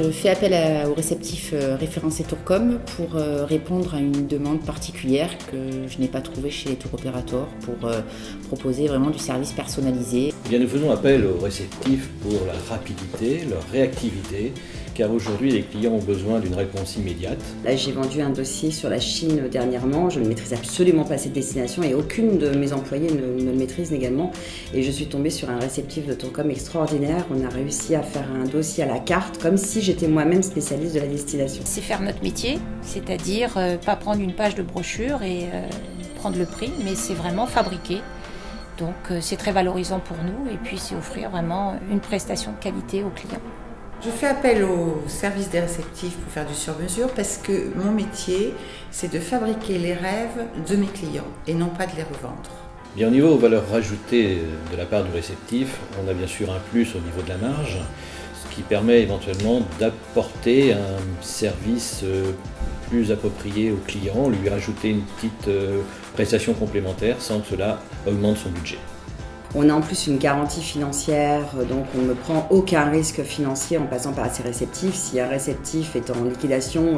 je fais appel au réceptif référencé Tourcom pour répondre à une demande particulière que je n'ai pas trouvée chez les tour opérateurs pour proposer vraiment du service personnalisé. Eh bien, nous faisons appel aux réceptifs pour la rapidité, leur réactivité, car aujourd'hui les clients ont besoin d'une réponse immédiate. Là, j'ai vendu un dossier sur la Chine dernièrement, je ne maîtrise absolument pas cette destination et aucune de mes employés ne le maîtrise également. Et je suis tombée sur un réceptif de Tourcom extraordinaire. On a réussi à faire un dossier à la carte, comme si j'étais moi-même spécialiste de la destination. C'est faire notre métier, c'est-à-dire pas prendre une page de brochure et prendre le prix, mais c'est vraiment fabriquer. Donc c'est très valorisant pour nous et puis c'est offrir vraiment une prestation de qualité aux clients. Je fais appel au service des réceptifs pour faire du sur-mesure parce que mon métier, c'est de fabriquer les rêves de mes clients et non pas de les revendre. Bien, au niveau valeur rajoutée de la part du réceptif, on a bien sûr un plus au niveau de la marge, ce qui permet éventuellement d'apporter un service plus approprié au client, lui rajouter une petite prestation complémentaire sans que cela augmente son budget. On a en plus une garantie financière, donc on ne prend aucun risque financier en passant par ces réceptifs. Si un réceptif est en liquidation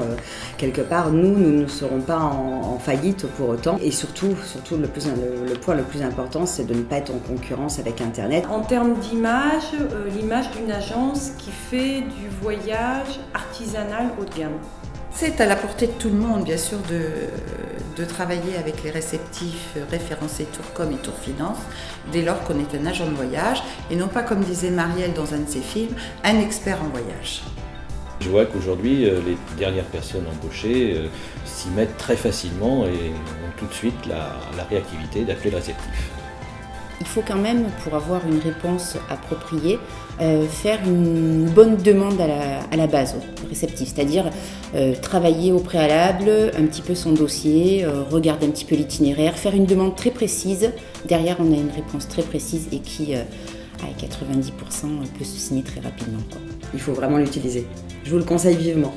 quelque part, nous ne serons pas en faillite pour autant. Et surtout le point le plus important, c'est de ne pas être en concurrence avec Internet. En termes d'image, l'image d'une agence qui fait du voyage artisanal haut de gamme. C'est à la portée de tout le monde, bien sûr, de travailler avec les réceptifs référencés Tourcom et Tourfinance, dès lors qu'on est un agent de voyage, et non pas, comme disait Marielle dans un de ses films, un expert en voyage. Je vois qu'aujourd'hui, les dernières personnes embauchées s'y mettent très facilement et ont tout de suite la réactivité d'appeler le réceptif. Il faut quand même, pour avoir une réponse appropriée, faire une bonne demande à la base au réceptif, c'est-à-dire travailler au préalable un petit peu son dossier, regarder un petit peu l'itinéraire, faire une demande très précise. Derrière, on a une réponse très précise et qui, à 90%, peut se signer très rapidement. Il faut vraiment l'utiliser. Je vous le conseille vivement.